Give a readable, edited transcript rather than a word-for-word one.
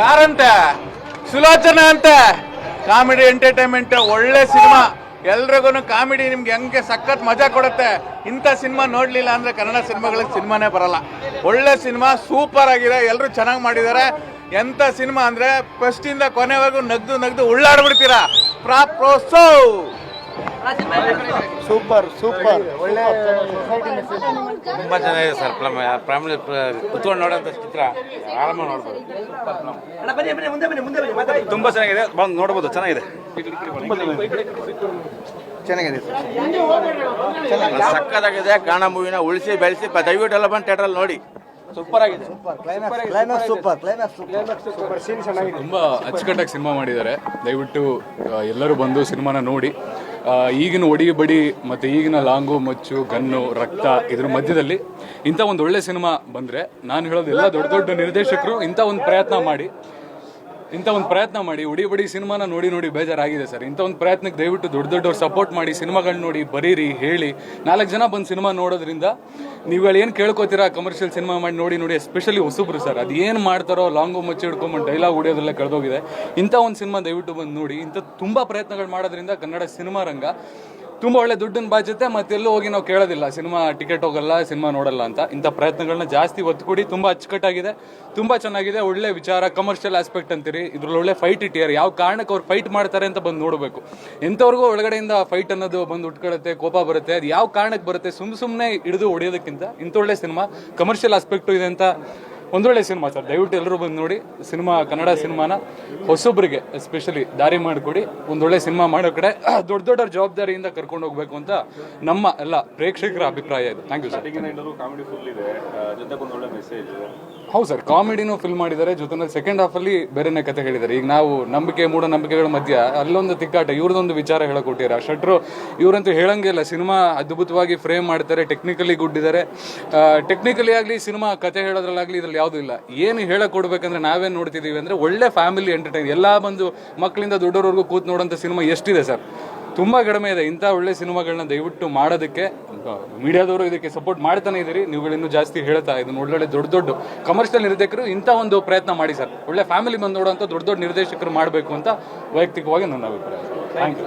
ಯಾರಂತೆ? ಸುಲೋಚನಾ ಅಂತ. Comedy entertainment ಒಳ್ಳೆ cinema. ಎಲ್ರಿಗೂ ಕಾಮಿಡಿ ನಿಮ್ಗೆ ಹೆಂಗೆ ಸಖತ್ ಮಜಾ ಕೊಡುತ್ತೆ. ಇಂಥ ಸಿನಿಮಾ ನೋಡ್ಲಿಲ್ಲ ಅಂದ್ರೆ ಕನ್ನಡ ಸಿನಿಮಾಗಳಿಗೆ ಸಿನಿಮಾನೇ ಬರಲ್ಲ. ಒಳ್ಳೆ ಸಿನಿಮಾ, ಸೂಪರ್ ಆಗಿದೆ, ಎಲ್ಲರೂ ಚೆನ್ನಾಗಿ ಮಾಡಿದ್ದಾರೆ. ಎಂಥ ಸಿನಿಮಾ ಅಂದ್ರೆ ಫಸ್ಟ್ ಇಂದ ಕೊನೆವರೆಗೂ ನಗ್ದು ಉಳ್ಳಾಡ್ಬಿಡ್ತೀರಾ. ಸೂಪರ್ ಒಳ್ಳೆ ತುಂಬಾ ಚೆನ್ನಾಗಿದೆ ಸರ್. ಫ್ಯಾಮಿಲಿ ಕುತ್ಕೊಂಡು ನೋಡೋಂಥ ಚಿತ್ರ ಆರಾಮಾಗಿ ನೋಡ್ಬೋದು. ತುಂಬಾ ಚೆನ್ನಾಗಿದೆ, ಬಂದು ನೋಡ್ಬೋದು. ಚೆನ್ನಾಗಿದೆ, ಸಕ್ಕತ್ತಾಗಿದೆ. ಕನ್ನಡ ಮೂವಿನ ಉಳಿಸಿ ಬೆಳೆಸಿ ದಯವಿಟ್ಟು ಎಲ್ಲ ಬಂದು ಥಿಯೇಟ್ರಲ್ಲಿ ನೋಡಿ. ಸೂಪರ್ ಆಗಿದೆ. ತುಂಬ ಅಚ್ಚುಕಟ್ಟಾಗಿ ಸಿನಿಮಾ ಮಾಡಿದ್ದಾರೆ. ದಯವಿಟ್ಟು ಎಲ್ಲರೂ ಬಂದು ಸಿನಿಮಾನ ನೋಡಿ. ಈಗಿನ ಒಡಿ ಬಡಿ ಮತ್ತು ಈಗಿನ ಲಾಂಗು ಮಚ್ಚು ಗನ್ನು ರಕ್ತ ಇದ್ರ ಮಧ್ಯದಲ್ಲಿ ಇಂಥ ಒಂದು ಒಳ್ಳೆ ಸಿನಿಮಾ ಬಂದರೆ, ನಾನು ಹೇಳೋದು ಎಲ್ಲ ದೊಡ್ಡ ದೊಡ್ಡ ನಿರ್ದೇಶಕರು ಇಂಥ ಒಂದು ಪ್ರಯತ್ನ ಮಾಡಿ ಒಡಿ ಬಡಿ ಸಿನಿಮಾನ ನೋಡಿ ಬೇಜಾರಾಗಿದೆ ಸರ್. ಇಂಥ ಒಂದು ಪ್ರಯತ್ನಕ್ಕೆ ದಯವಿಟ್ಟು ದೊಡ್ಡವ್ರು ಸಪೋರ್ಟ್ ಮಾಡಿ, ಸಿನಿಮಾಗಳನ್ನ ನೋಡಿ, ಬರೀರಿ, ಹೇಳಿ. 4 ಜನ ಬಂದು ಸಿನಿಮಾ ನೋಡೋದ್ರಿಂದ ನೀವುಗಳು ಏನು ಕೇಳ್ಕೊತೀರಾ, ಕಮರ್ಷಿಯಲ್ ಸಿನಿಮಾ ಮಾಡಿ ನೋಡಿ ಎಸ್ಪೆಷಲಿ ಹೊಸಬ್ರು ಸರ್, ಅದು ಏನು ಮಾಡ್ತಾರೋ ಲಾಂಗು ಮಚ್ಚಿ ಹಿಡ್ಕೊಂಬಂದು ಡೈಲಾಗ್ ಹೊಡಿಯೋದೆಲ್ಲ ಕಳೆದೋಗಿದೆ. ಇಂಥ ಒಂದು ಸಿನಿಮಾ ದಯವಿಟ್ಟು ಬಂದು ನೋಡಿ. ಇಂಥ ತುಂಬ ಪ್ರಯತ್ನಗಳು ಮಾಡೋದ್ರಿಂದ ಕನ್ನಡ ಸಿನಿಮಾ ರಂಗ ತುಂಬ ಒಳ್ಳೆ ದುಡ್ಡನ್ನು ಬಾಚುತ್ತೆ. ಮತ್ತೆಲ್ಲೂ ಹೋಗಿ ನಾವು ಕೇಳೋದಿಲ್ಲ ಸಿನಿಮಾ ಟಿಕೆಟ್ ಹೋಗಲ್ಲ, ಸಿನಿಮಾ ನೋಡಲ್ಲ ಅಂತ. ಇಂಥ ಪ್ರಯತ್ನಗಳನ್ನ ಜಾಸ್ತಿ ಒತ್ತು ಕೊಡಿ. ತುಂಬ ಅಚ್ಚುಕಟ್ಟಾಗಿದೆ, ತುಂಬ ಚೆನ್ನಾಗಿದೆ, ಒಳ್ಳೆ ವಿಚಾರ. ಕಮರ್ಷಿಯಲ್ ಆಸ್ಪೆಕ್ಟ್ ಅಂತೀರಿ, ಇದ್ರಲ್ಲಿ ಒಳ್ಳೆ ಫೈಟ್ ಇಟ್ಟಿದ್ದಾರೆ. ಯಾವ ಕಾರಣಕ್ಕೆ ಅವ್ರು ಫೈಟ್ ಮಾಡ್ತಾರೆ ಅಂತ ಬಂದು ನೋಡಬೇಕು. ಎಂಥವ್ರಿಗೂ ಒಳಗಡೆಯಿಂದ ಫೈಟ್ ಅನ್ನೋದು ಬಂದು ಉಟ್ಕೊಳ್ಳುತ್ತೆ, ಕೋಪ ಬರುತ್ತೆ. ಅದು ಯಾವ ಕಾರಣಕ್ಕೆ ಬರುತ್ತೆ? ಸುಮ್ಮನೆ ಹಿಡಿದು ಹೊಡೆಯೋದಕ್ಕಿಂತ ಇಂಥೊಳ್ಳೆ ಸಿನಿಮಾ, ಕಮರ್ಷಿಯಲ್ ಆಸ್ಪೆಕ್ಟು ಇದೆ ಅಂತ ಒಂದೊಳ್ಳೆ ಸಿನಿಮಾ ಸರ್. ದಯವಿಟ್ಟು ಎಲ್ಲರೂ ಬಂದು ನೋಡಿ ಸಿನಿಮಾ. ಕನ್ನಡ ಸಿನಿಮಾನ ಹೊಸೊಬ್ಬರಿಗೆ ಎಸ್ಪೆಷಲಿ ದಾರಿ ಮಾಡಿಕೊಡಿ. ಒಂದೊಳ್ಳೆ ಸಿನಿಮಾ ಮಾಡೋ ಕಡೆ ದೊಡ್ಡವ್ರ ಜವಾಬ್ದಾರಿಯಿಂದ ಕರ್ಕೊಂಡು ಹೋಗ್ಬೇಕು ಅಂತ ನಮ್ಮ ಎಲ್ಲ ಪ್ರೇಕ್ಷಕರ ಅಭಿಪ್ರಾಯ ಇದೆ. Thank you sir. ಹೌದು ಸರ್, ಕಾಮಿಡಿನೂ ಫಿಲ್ ಮಾಡಿದ್ದಾರೆ, ಜೊತೆನಲ್ಲಿ ಸೆಕೆಂಡ್ ಹಾಫಲ್ಲಿ ಬೇರೆನೇ ಕತೆ ಹೇಳಿದ್ದಾರೆ. ಈಗ ನಾವು ನಂಬಿಕೆ ಮೂಢನಂಬಿಕೆಗಳ ಮಧ್ಯ ಅಲ್ಲೊಂದು ತಿಕ್ಕಾಟ, ಇವ್ರದೊಂದು ವಿಚಾರ ಹೇಳಕೊಟ್ಟಿದ್ದಾರೆ. ಶಟ್ರು ಇವ್ರಂತೂ ಹೇಳಂಗೇ ಇಲ್ಲ. ಸಿನಿಮಾ ಅದ್ಭುತವಾಗಿ ಫ್ರೇಮ್ ಮಾಡ್ತಾರೆ, ಟೆಕ್ನಿಕಲಿ ಗುಡ್ ಇದ್ದಾರೆ. ಟೆಕ್ನಿಕಲಿ ಆಗಲಿ, ಸಿನಿಮಾ ಕತೆ ಹೇಳೋದ್ರಲ್ಲಾಗಲಿ ಇದ್ರಲ್ಲಿ ಯಾವುದೂ ಇಲ್ಲ. ಏನು ಹೇಳಕೊಡ್ಬೇಕಂದ್ರೆ ನಾವೇನು ನೋಡ್ತಿದ್ದೀವಿ ಅಂದರೆ ಒಳ್ಳೆ ಫ್ಯಾಮಿಲಿ ಎಂಟರ್ಟೈನ್, ಎಲ್ಲ ಬಂದು ಮಕ್ಕಳಿಂದ ದೊಡ್ಡವರೆಗೂ ಕೂತ್ ನೋಡೋಂಥ ಸಿನಿಮಾ ಎಷ್ಟಿದೆ ಸರ್, ತುಂಬ ಕಡಿಮೆ ಇದೆ. ಇಂಥ ಒಳ್ಳೆ ಸಿನಿಮಾಗಳನ್ನ ದಯವಿಟ್ಟು ಮಾಡೋದಕ್ಕೆ ಮೀಡಿಯಾದವರು ಇದಕ್ಕೆ ಸಪೋರ್ಟ್ ಮಾಡ್ತಾನೆ ಇದ್ದೀರಿ. ನೀವುಗಳಿನ್ನೂ ಜಾಸ್ತಿ ಹೇಳ್ತಾ ಇದನ್ನು ಒಳ್ಳೊಳ್ಳೆ ದೊಡ್ಡ ಕಮರ್ಷಿಯಲ್ ನಿರ್ದೇಶಕರು ಇಂಥ ಒಂದು ಪ್ರಯತ್ನ ಮಾಡಿ ಸರ್. ಒಳ್ಳೆ ಫ್ಯಾಮಿಲಿ ಬಂದು ನೋಡೋಂಥ ದೊಡ್ಡ ನಿರ್ದೇಶಕರು ಮಾಡಬೇಕು ಅಂತ ವೈಯಕ್ತಿಕವಾಗಿ ನನ್ನ ಅಭಿಪ್ರಾಯ. Thank you.